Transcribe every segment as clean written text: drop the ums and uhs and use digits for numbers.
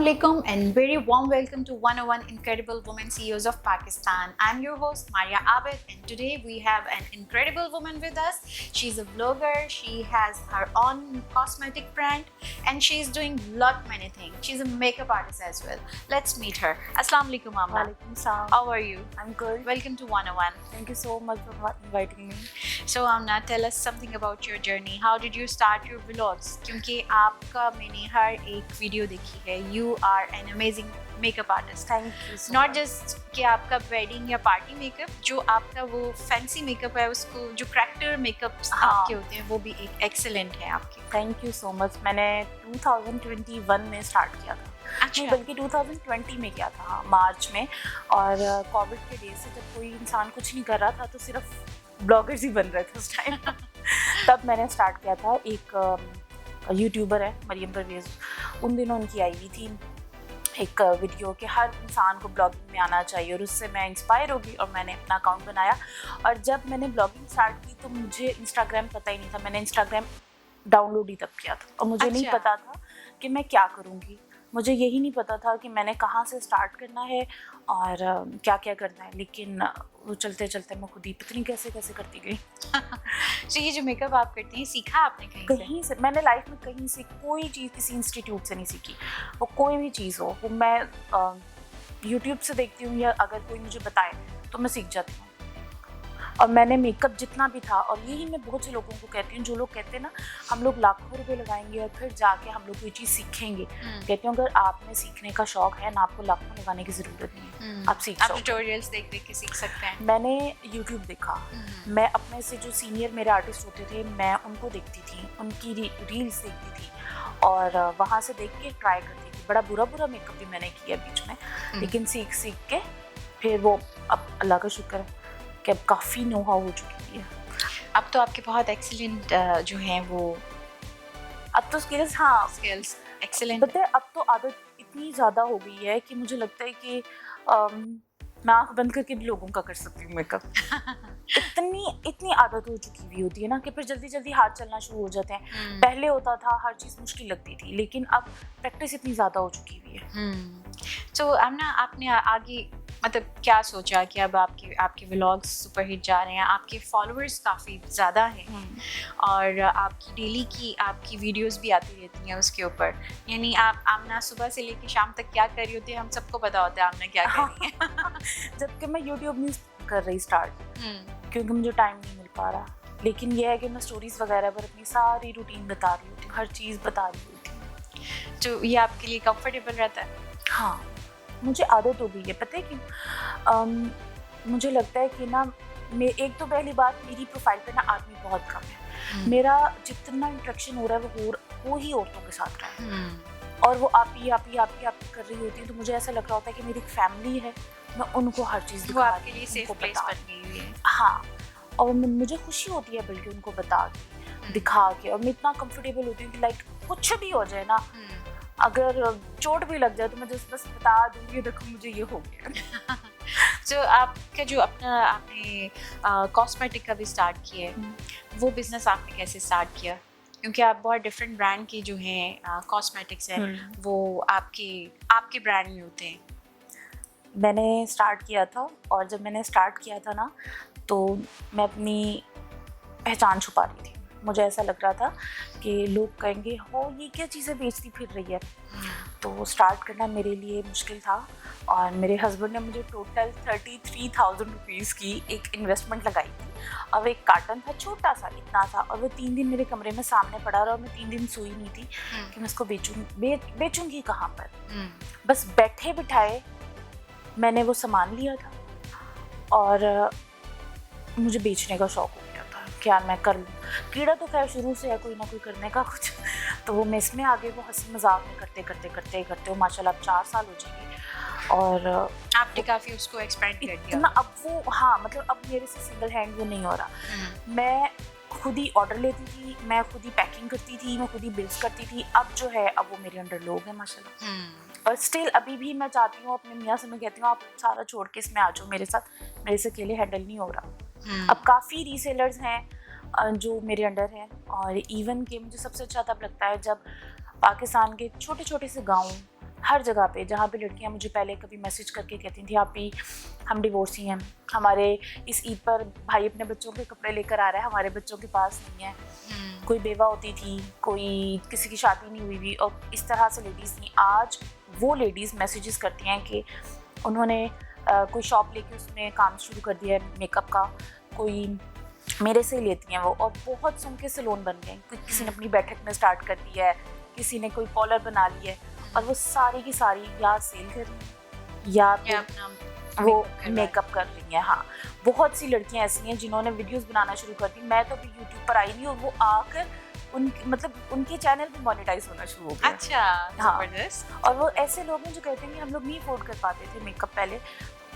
Assalamualaikum and very warm welcome to 101 Incredible Women CEOs of Pakistan. I'm your host Maria Abid and today we have an incredible woman with us. She's a vlogger, she has her own cosmetic brand and she's doing many things. She's a makeup artist as well. Let's meet her. Assalamualaikum Amna. Walaikum salam. How are you? I'm good. Welcome to 101. Thank you so much for inviting me. So Amna, tell us something about your journey. How did you start your vlogs? क्योंकि आपका मैंने हर एक video देखी है. You are an amazing makeup artist. Thank you so Not much. just कि आपका wedding या party makeup, जो आपका वो फैंसी मेकअप है उसको जो करेक्टर मेकअप आपके होते हैं वो भी एक एक्सेलेंट है आपके. Thank you so much. मैंने 2021 में स्टार्ट किया था. नहीं बल्कि 2020 में किया था, हाँ, मार्च में. और कोविड के डेज से जब कोई इंसान कुछ नहीं कर रहा था तो सिर्फ ब्लॉगर्स ही बन रहे थे उस टाइम. तब मैंने स्टार्ट किया था. एक यूट्यूबर है मरियम परवेज, उन दिनों उनकी आई हुई थी एक वीडियो कि हर इंसान को ब्लॉगिंग में आना चाहिए और उससे मैं इंस्पायर होगी और मैंने अपना अकाउंट बनाया. और जब मैंने ब्लॉगिंग स्टार्ट की तो मुझे इंस्टाग्राम पता ही नहीं था. मैंने इंस्टाग्राम डाउनलोड ही तब किया था और मुझे नहीं पता था कि मैं क्या करूँगी. मुझे यही नहीं पता था कि मैंने कहाँ से स्टार्ट करना है और क्या क्या करना है. लेकिन वो चलते चलते मैं खुद ही पता नहीं कैसे कैसे करती गई. तो ये जो मेकअप आप करती हैं सीखा आपने कहीं से? मैंने लाइफ में कहीं से कोई चीज़ किसी इंस्टीट्यूट से नहीं सीखी. वो कोई भी चीज़ हो, वो मैं यूट्यूब से देखती हूँ या अगर कोई मुझे बताए तो मैं सीख जाती हूँ. और मैंने मेकअप जितना भी था, और यही मैं बहुत से लोगों को कहती हूँ जो लोग कहते हैं ना हम लोग लाखों रुपए लगाएंगे और फिर जाके हम लोग कोई चीज़ सीखेंगे. कहती हूँ अगर आप में सीखने का शौक है ना, आपको लाखों लगाने की ज़रूरत नहीं है. आप सीख आप ट्यूटोरियल्स देख देख के सीख सकते हैं. मैंने यूट्यूब देखा. मैं अपने से जो सीनियर मेरे आर्टिस्ट होते थे मैं उनको देखती थी, उनकी रील्स देखती थी और वहाँ से देख के ट्राई करती थी. बड़ा बुरा मेकअप भी मैंने किया बीच में, लेकिन सीख के फिर वो अब अल्लाह का शुक्र है कि अब काफ़ी नो हाउ हो चुकी है. अब तो आपके बहुत एक्सीलेंट जो हैं वो अब तो स्किल्स, हाँ स्किल्स एक्सीलेंट. पता है अब तो आदत इतनी ज़्यादा हो गई है कि मुझे लगता है कि मैं आँख बंद करके भी लोगों का कर सकती हूँ मेकअप. इतनी आदत हो चुकी हुई होती है ना कि फिर जल्दी जल्दी हाथ चलना शुरू हो जाते हैं. पहले होता था हर चीज़ मुश्किल लगती थी, लेकिन अब प्रैक्टिस इतनी ज़्यादा हो चुकी हुई है. तो आमना आपने आगे मतलब क्या सोचा कि अब आपके व्लॉग्स सुपरहिट जा रहे हैं, आपके फॉलोअर्स काफ़ी ज़्यादा हैं और आपकी डेली की आपकी वीडियोस भी आती रहती हैं उसके ऊपर. यानी आप आमना सुबह से लेकर शाम तक क्या कर रही होती है हम सबको पता होता है आमना क्या कर रही है. जबकि मैं यूट्यूब नहीं कर रही स्टार्ट क्योंकि मुझे टाइम नहीं मिल पा रहा. लेकिन यह है कि मैं स्टोरीज वगैरह पर अपनी सारी रूटीन बता रही होती हूँ, हर चीज़ बता रही होती हूँ. तो ये आपके लिए कंफर्टेबल रहता है? हाँ, मुझे आदत हो गई है. पता है कि मुझे लगता है कि ना एक तो पहली बात मेरी प्रोफाइल पे ना आदमी बहुत कम है. मेरा जितना इंटरेक्शन हो रहा है वो ही औरतों के साथ रहा है. और वो आप ही कर रही होती है तो मुझे ऐसा लग रहा होता है कि मेरी एक फैमिली है. मैं उनको हर चीज़ वो आपके लिए सेफ प्लेस बन गई हुई है. हाँ, और मुझे खुशी होती है बल्कि उनको बता के दिखा के. और मैं इतना कंफर्टेबल होती हूँ कि लाइक कुछ भी हो जाए ना, अगर चोट भी लग जाए तो मैं बस बता दूँगी देखो मुझे ये हो गया. तो आपका जो अपना आपने कॉस्मेटिक का भी स्टार्ट किया है, वो बिजनेस आपने कैसे स्टार्ट किया? क्योंकि आप बहुत डिफरेंट ब्रांड की जो हैं कॉस्मेटिक्स हैं वो आपके ब्रांड में होते हैं. मैंने स्टार्ट किया था और जब मैंने स्टार्ट किया था ना तो मैं अपनी पहचान छुपा रही थी. मुझे ऐसा लग रहा था कि लोग कहेंगे हो ये क्या चीज़ें बेचती फिर रही है. तो स्टार्ट करना मेरे लिए मुश्किल था और मेरे हस्बैंड ने मुझे टोटल 33,000 रुपीज़ की एक इन्वेस्टमेंट लगाई थी. अब एक कार्टन था छोटा सा, इतना था, और वो 3 दिन मेरे कमरे में सामने पड़ा रहा और मैं 3 दिन सोई नहीं थी कि मैं इसको बेचूंगी कहाँ पर. बस बैठे बिठाए मैंने वो सामान लिया था और मुझे बेचने का शौक हो गया था कि यार मैं कर लूँ. कीड़ा तो खैर शुरू से है कोई ना कोई करने का कुछ. तो वो मैं इसमें आगे वो हंसी मजाक में करते माशाल्लाह अब 4 साल हो जाएंगे और आपने काफ़ी उसको एक्सपेंड कर दिया. इतना अब वो, हाँ मतलब अब मेरे से सिंगल हैंड वो नहीं हो रहा. मैं खुद ही ऑर्डर लेती थी, मैं खुद ही पैकिंग करती थी, मैं खुद ही बिल्स करती थी. अब जो है अब वो मेरे अंडर लोग हैं माशाल्लाह. और स्टिल अभी भी मैं चाहती हूँ अपने मियाँ से, मैं कहती हूँ आप सारा छोड़ के इसमें आ जाओ मेरे साथ, मेरे से अकेले हैंडल नहीं हो रहा. अब काफ़ी रीसेलर्स हैं जो मेरे अंडर हैं. और इवन के मुझे सबसे अच्छा तब लगता है जब पाकिस्तान के छोटे छोटे से गाँव हर जगह पे जहाँ पे लड़कियाँ मुझे पहले कभी मैसेज करके कहती थी आप भी हम डिवोर्सी हैं, हमारे इस ईद पर भाई अपने बच्चों के कपड़े लेकर आ रहा है, हमारे बच्चों के पास नहीं है। कोई बेवा होती थी, कोई किसी की शादी नहीं हुई हुई, और इस तरह से लेडीज़ थी। आज वो लेडीज़ मैसेजेस करती हैं कि उन्होंने कोई शॉप लेके उसमें काम शुरू कर दिया है मेकअप का, कोई मेरे से लेती हैं वो, और बहुत संख्या से लोन बन गए। किसी ने अपनी बैठक में स्टार्ट कर दिया है, किसी ने कोई कॉलर बना लिया है, और वो सारी की सारी या सेल कर रही हैं या फिर वो मेकअप कर रही हैं। हाँ, बहुत सी लड़कियां ऐसी हैं जिन्होंने वीडियोस बनाना शुरू कर दी। मैं तो अभी यूट्यूब पर आई नहीं, और वो आकर उनके चैनल भी मोनेटाइज होना शुरू हो गया। अच्छा, हाँ, और वो ऐसे लोग हैं जो कहते हैं कि हम लोग नहीं अफोर्ड कर पाते थे मेकअप पहले,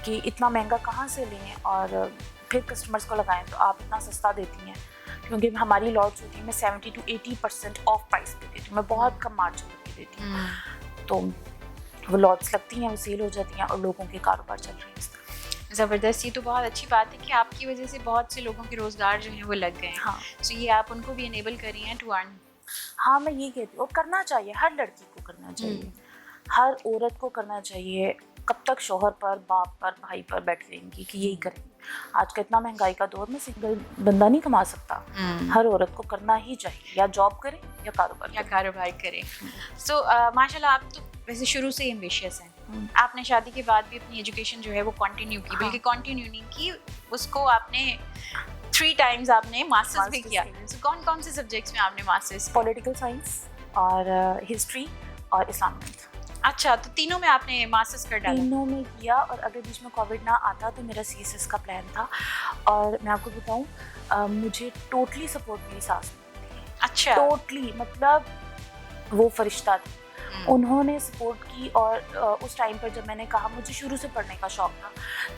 कि इतना महंगा कहाँ से लें और फिर कस्टमर्स को लगाएं, तो आप इतना सस्ता देती हैं। क्योंकि हमारी लॉट्स होती है, मैं 70 to 80% ऑफ प्राइस पे देती हूँ, मैं बहुत कम मार्जिन करके देती हूँ। तो वो लॉट्स लगती हैं, वो सेल हो जाती हैं, और लोगों के कारोबार चल रहे हैं। ज़बरदस्त, ये तो बहुत अच्छी बात है कि आपकी वजह से बहुत से लोगों के रोज़गार जो हैं वो लग गए हैं। हाँ, तो ये आप उनको भी इनेबल कर रही हैं टू अर्न। हाँ, मैं ये कहती हूँ, और करना चाहिए, हर लड़की को करना चाहिए, हर औरत को करना चाहिए। कब तक शोहर पर, बाप पर, भाई पर बैठ रहेंगी कि यही करेंगे? आज का इतना महंगाई का दौर में सिंगल बंदा नहीं कमा सकता। हर औरत को करना ही चाहिए, या जॉब करे या कारोबार करें। सो माशाल्लाह, आप तो वैसे शुरू से ही एम्बिशियस हैं। आपने शादी के बाद भी अपनी एजुकेशन जो है वो कंटिन्यू की, बल्कि कंटिन्यू नहीं की, उसको आपने 3 टाइम्स आपने मास्टर्स भी किया। सो कौन से सब्जेक्ट्स में आपने मास्टर्स? पॉलिटिकल साइंस और हिस्ट्री और इस्लामिक। अच्छा, तो तीनों में आपने मास्टर्स कर डाला? तीनों में किया, और अगर बीच में कोविड ना आता तो मेरा CSS का प्लान था। और मैं आपको बताऊं, मुझे टोटली सपोर्ट मेरी सास ने। अच्छा, टोटली, मतलब वो फरिश्ता थी। उन्होंने सपोर्ट की, और उस टाइम पर जब मैंने कहा, मुझे शुरू से पढ़ने का शौक़ था,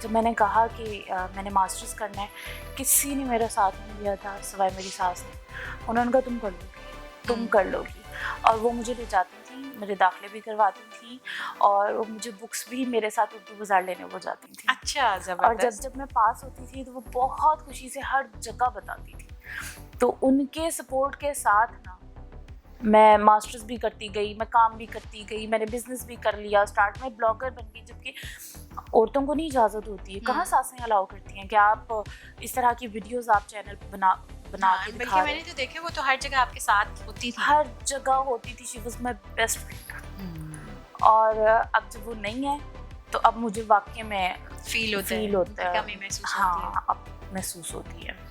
जब मैंने कहा कि मैंने मास्टर्स करना है, किसी ने मेरा साथ नहीं दिया था सिवाय मेरी सास ने। उन्होंने कहा तुम कर लोगी, तुम कर लोगी। और वो मुझे ले जाती थी, मेरे दाखिले भी करवाती थी, और वो मुझे बुक्स भी मेरे साथ उर्दू बाज़ार लेने वो जाती थी। अच्छा, ज़बरदस्त। और जब मैं पास होती थी तो वो बहुत खुशी से हर जगह बताती थी। तो उनके सपोर्ट के साथ ना मैं मास्टर्स भी करती गई, मैं काम भी करती गई, मैंने बिजनेस भी कर लिया, स्टार्ट में ब्लॉगर बन गई, जबकि औरतों को नहीं इजाज़त होती है। कहाँ सासें अलाउ करती हैं कि आप इस तरह की वीडियोस आप चैनल पर बना के दिखा बल्कि मैंने तो देखे, वो तो हर जगह आपके साथ होती थी। हर जगह होती थी। She was my best friend. और अब जब वो नहीं है तो अब मुझे वाकई में फील होता है, कमी महसूस होती है। हाँ, अब महसूस होती है।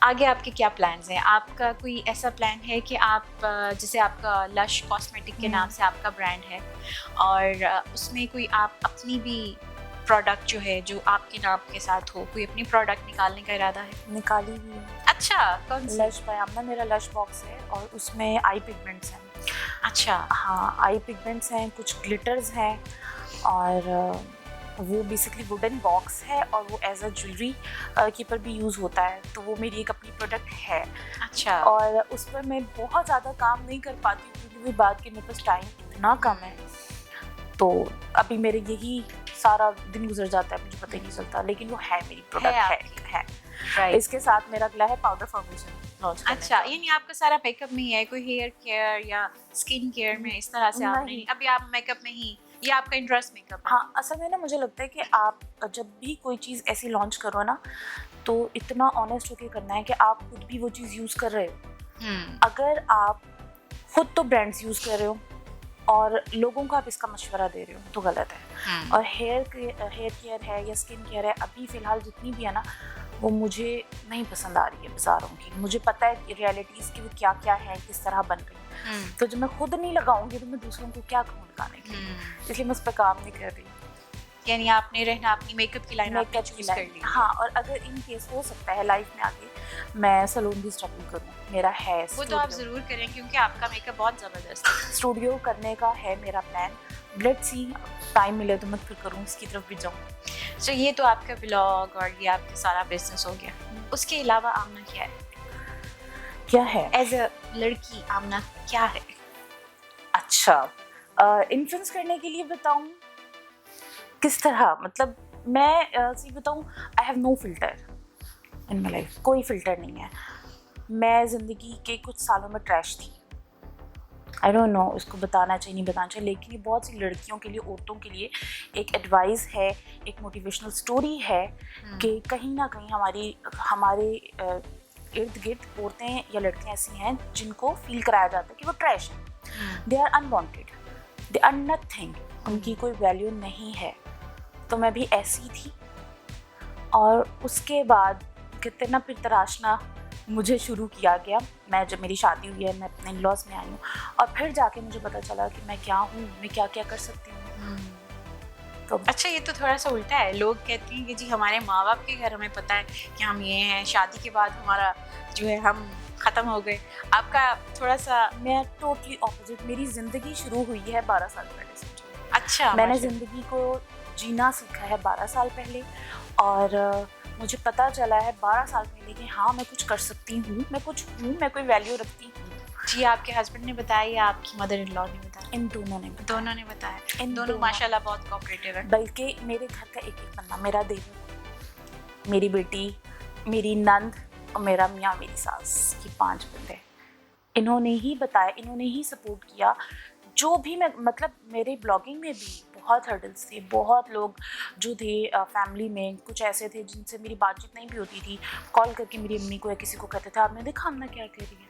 आगे आपके क्या प्लान्स हैं? आपका कोई ऐसा प्लान है कि आप, जैसे आपका लश कॉस्मेटिक के नाम से आपका ब्रांड है, और उसमें कोई आप अपनी भी प्रोडक्ट जो है जो आपके नाम के साथ हो, कोई अपनी प्रोडक्ट निकालने का इरादा है? निकाली भी है। अच्छा, कौन सी? लश बाय आमना मेरा लश बॉक्स है, और उसमें आई पिगमेंट्स हैं। अच्छा, हाँ, आई पिगमेंट्स हैं, कुछ ग्लिटर्स हैं, और वो बेसिकली वुडन बॉक्स है, और वो एज अ ज्वेलरी के पर भी यूज़ होता है। तो वो मेरी एक अपनी प्रोडक्ट है। अच्छा, और उस पर मैं बहुत ज़्यादा काम नहीं कर पाती हूँ, क्योंकि वो बात कि मेरे पास टाइम इतना कम है। तो अभी मेरे यही सारा दिन गुजर जाता है, मुझे पता ही नहीं चलता, लेकिन वो है मेरी प्रोडक्ट है। राइट। इसके साथ मेरा अगला है पाउडर फाउंडेशन लॉन्च करने अच्छा, का। यानी आपका सारा मेकअप में ही है, कोई हेयर केयर या स्किन केयर में इस तरह से आप नहीं, अभी आप मेकअप में ही, ये आपका इंटरेस्ट मेकअप है? हाँ, असल में ना मुझे लगता है कि आप जब भी कोई चीज़ ऐसी लॉन्च करो ना, तो इतना ऑनेस्ट होकर करना है कि आप खुद भी वो चीज़ यूज़ कर रहे हो। अगर आप खुद तो ब्रांड्स यूज़ कर रहे हो और लोगों को आप इसका मशवरा दे रहे हो तो गलत है। और हेयर केयर है या स्किन केयर है, अभी फ़िलहाल जितनी भी है ना, वो मुझे नहीं पसंद आ रही है बाज़ारों की। मुझे पता है कि रियलिटीज़ की वो क्या क्या है, किस तरह बन रही है। तो जब मैं खुद नहीं लगाऊंगी तो मैं दूसरों को क्या कहूँ लगाने के लिए, इसलिए मैं उस पर काम नहीं कर रही। यानी आपने रहना अपनी मेकअप की लाइन आपने चूज कर ली। हाँ, और अगर इन केस हो सकता है लाइफ में आगे मैं सैलून भी स्टार्ट करूँ, मेरा है वो तो आप ज़रूर करें, क्योंकि आपका मेकअप बहुत ज़बरदस्त है। स्टूडियो करने का है मेरा प्लान। लेट्स सी, टाइम मिले तो मैं फिर करूँ, इसकी तरफ भी जाऊँ। सो ये तो आपका ब्लॉग और ये आपका सारा बिजनेस हो गया। उसके अलावा आमना क्या है? एज अ लड़की आमना क्या है? अच्छा, इन्फ्लुएंस करने के लिए बताऊँ किस तरह, मतलब मैं सही बताऊँ, I have no filter in my life. कोई फिल्टर नहीं है। मैं ज़िंदगी के कुछ सालों में ट्रैश थी, आई डोंट नो इसको बताना चाहिए नहीं बताना चाहिए, लेकिन ये बहुत सी लड़कियों के लिए, औरतों के लिए एक एडवाइस है, एक मोटिवेशनल स्टोरी है कि कहीं ना कहीं हमारे इर्द गिर्द औरतें या लड़कियां ऐसी हैं जिनको फील कराया जाता है कि वो ट्रैश हैं, they are unwanted, they are nothing, उनकी कोई वैल्यू नहीं है। तो मैं भी ऐसी थी, और उसके बाद कहते ना फिर तराशना मुझे शुरू किया गया। मैं जब मेरी शादी हुई है, मैं अपने इन-लॉज में आई हूँ, और फिर जाके मुझे पता चला कि मैं क्या हूँ, मैं क्या क्या कर सकती हूँ। तो अच्छा, ये तो थोड़ा सा उल्टा है। लोग कहते हैं कि जी हमारे माँ बाप के घर हमें पता है कि हम ये हैं, शादी के बाद हमारा जो है हम ख़त्म हो गए। आपका थोड़ा सा। मैं टोटली ऑपोजिट, मेरी ज़िंदगी शुरू हुई है 12 साल पहले से। अच्छा, मैंने ज़िंदगी को जीना सीखा है 12 साल पहले, और मुझे पता चला है 12 साल पहले कि हाँ मैं कुछ कर सकती हूँ, मैं कुछ हूँ, मैं कोई वैल्यू रखती हूँ। जी, आपके हस्बैंड ने बताया या आपकी मदर इन लॉ ने बताया? इन दोनों ने बताया। इन दोनों माशाल्लाह बहुत कोऑपरेटिव है। बल्कि मेरे घर का एक एक बंदा, मेरा देवर, मेरी बेटी, मेरी नंद और मेरा मियाँ, मेरी सास, ये 5 बंदे, इन्होंने ही बताया, इन्होंने ही सपोर्ट किया। जो भी मैं, मतलब मेरे ब्लॉगिंग में भी बहुत हर्डल्स थे, बहुत लोग जो थे फैमिली में, कुछ ऐसे थे जिनसे मेरी बातचीत नहीं भी होती थी, कॉल करके मेरी अम्मी को या किसी को कहते थे आपने देखा आमना क्या कर रही है।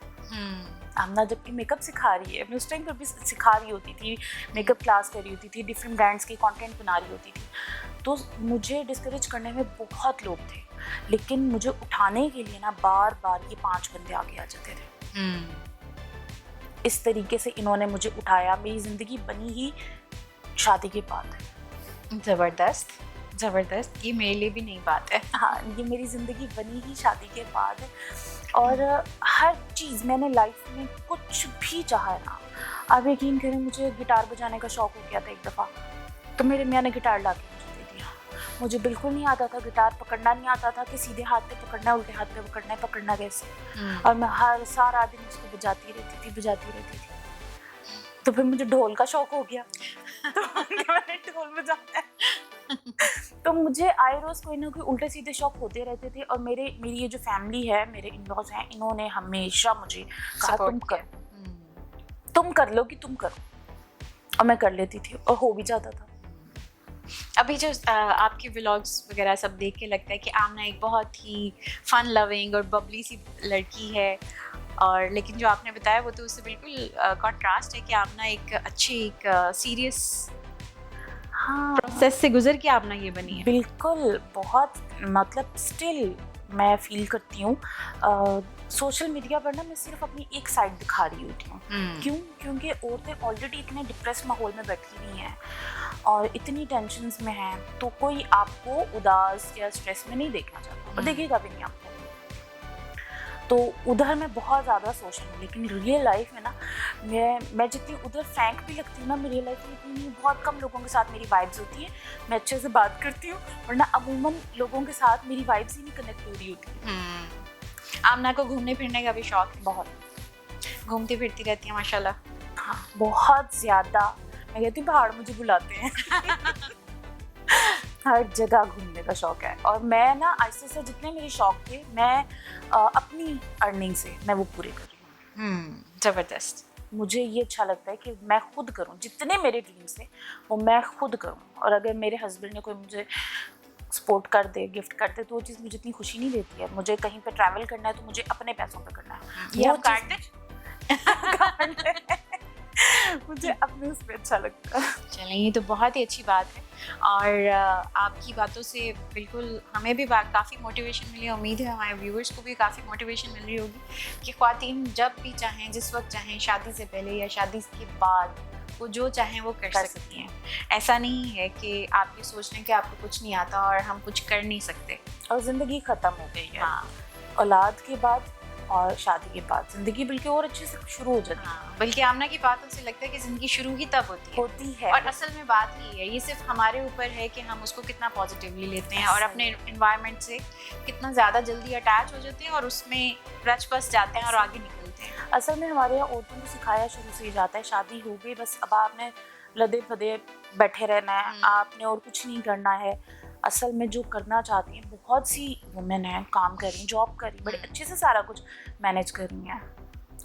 आमना जबकि मेकअप सिखा रही है, मैं उस टाइम पर भी सिखा रही होती थी, मेकअप क्लास कर रही होती थी, डिफरेंट ब्रांड्स के कंटेंट बना रही होती थी। तो मुझे डिस्करेज करने में बहुत लोग थे, लेकिन मुझे उठाने के लिए ना बार बार ये 5 बंदे आगे आ जाते थे। इस तरीके से इन्होंने मुझे उठाया। मेरी ज़िंदगी बनी ही शादी के बाद। ज़बरदस्त, ये मेरे लिए भी नई बात है। हाँ, ये मेरी ज़िंदगी बनी ही शादी के बाद, और हर चीज़ मैंने लाइफ में कुछ भी चाहा है ना। आप यकीन करें, मुझे गिटार बजाने का शौक़ हो गया था एक दफ़ा, तो मेरे मियाँ ने गिटार ला के मुझे दे दिया। मुझे बिल्कुल नहीं आता था गिटार, पकड़ना नहीं आता था कि सीधे हाथ पे पकड़ना है, उल्टे हाथ पे पकड़ना है, पकड़ना कैसे। और मैं हर सारा दिन उसको बजाती रहती थी। तो फिर मुझे ढोल का शौक हो गया तो मैंने ढोल बजाना है। तो मुझे आए रोज़ कोई ना कोई उल्टे सीधे शौक होते रहते थे। और मेरी ये जो फैमिली है, मेरे इन-लॉज हैं, इन्होंने हमेशा मुझे कहा तुम कर लो कि तुम करो, और मैं कर लेती थी और हो भी जाता था। अभी जो आपके व्लॉग्स वगैरह सब देख के लगता है कि आमना एक बहुत ही फन लविंग और बबली सी लड़की है, और लेकिन जो आपने बताया वो तो उससे बिल्कुल कॉन्ट्रास्ट है कि आमना एक अच्छी, एक सीरियस प्रोसेस से गुजर के आमना ये बनी है। बिल्कुल, बहुत, मतलब स्टिल मैं फील करती हूँ सोशल मीडिया पर ना मैं सिर्फ अपनी एक साइड दिखा रही होती हूँ। क्यों? क्योंकि औरतें ऑलरेडी इतने डिप्रेस माहौल में बैठी हुई हैं और इतनी टेंशन्स में हैं, तो कोई आपको उदास या स्ट्रेस में नहीं देखना चाहता, और देखेगा भी नहीं आपको। तो उधर मैं बहुत ज़्यादा सोशल हूँ, लेकिन रियल लाइफ में ना मैं जितनी उधर फ्रैंक भी लगती हूँ ना, मेरी लाइफ में इतनी बहुत कम लोगों के साथ मेरी वाइब्स होती है। मैं अच्छे से बात करती हूँ, वरना अमूमन लोगों के साथ मेरी वाइब्स ही नहीं कनेक्ट हो रही होती। आमना को घूमने फिरने का भी शौक है? बहुत घूमती फिरती रहती है माशाल्लाह। हाँ, बहुत ज़्यादा। मैं कहती हूँ पहाड़ मुझे बुलाते हैं। हर जगह घूमने का शौक है, और मैं ना आहिस्ते से जितने मेरे शौक थे मैं अपनी अर्निंग से मैं वो पूरे कर रही हूँ। ज़बरदस्त। मुझे ये अच्छा लगता है कि मैं खुद करूँ, जितने मेरे ड्रीम्स थे वो मैं खुद करूँ। और अगर मेरे हस्बैंड ने कोई मुझे सपोर्ट कर दे, गिफ्ट कर दे, तो वो चीज़ मुझे इतनी खुशी नहीं देती है। मुझे कहीं पे ट्रैवल करना है तो मुझे अपने पैसों पे करना है। ये आप कार्ड मुझे अपने उसमें अच्छा लगता है। चलें, ये तो बहुत ही अच्छी बात है, और आपकी बातों से बिल्कुल हमें भी काफ़ी मोटिवेशन मिली। उम्मीद है हमारे व्यूअर्स को भी काफ़ी मोटिवेशन मिल रही होगी कि ख़वातीन जब भी चाहें, जिस वक्त चाहें, शादी से पहले या शादी के बाद, वो जो चाहें वो कर सकती हैं। ऐसा नहीं है कि आप ये सोच लें कि आपको कुछ नहीं आता और हम कुछ कर नहीं सकते और ज़िंदगी ख़त्म हो गई है। हाँ, औलाद के बाद और शादी के बाद ज़िंदगी बल्कि और अच्छे से शुरू हो जाती है। हाँ, बल्कि आमना की बातों से लगता है कि ज़िंदगी शुरू ही तब होती है। और असल में बात ही है, ये सिर्फ हमारे ऊपर है कि हम उसको कितना पॉजिटिवली लेते हैं और अपने एनवायरनमेंट से कितना ज़्यादा जल्दी अटैच हो जाते हैं और उसमें रच बस जाते हैं और आगे निकलते हैं। असल में हमारे यहाँ औरतों को सिखाया शुरू से ही जाता है, शादी हो गई बस अब आपने लदे फदे बैठे रहना है, आपने और कुछ नहीं करना है। असल में जो करना चाहती हैं, बहुत सी वुमेन हैं काम कर रही हैं, जॉब कर रही हैं, बड़े अच्छे से सारा कुछ मैनेज कर रही हैं,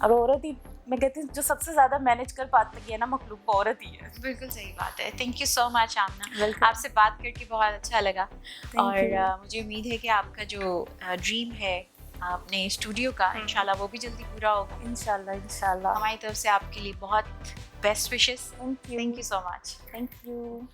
और औरत ही मैं कहती हूँ जो सबसे ज़्यादा मैनेज कर पाती है ना मखलूक, वो औरत ही है। बिल्कुल सही बात है। Thank you so much Aamna, Welcome. आपसे बात करके बहुत अच्छा लगा। और you. मुझे उम्मीद है कि आपका जो ड्रीम है अपने स्टूडियो का, इंशाल्लाह वो भी जल्दी पूरा होगा। इंशाल्लाह इंशाल्लाह। हमारी तरफ से आपके लिए बहुत best wishes. Thank you. Thank you so much. Thank you.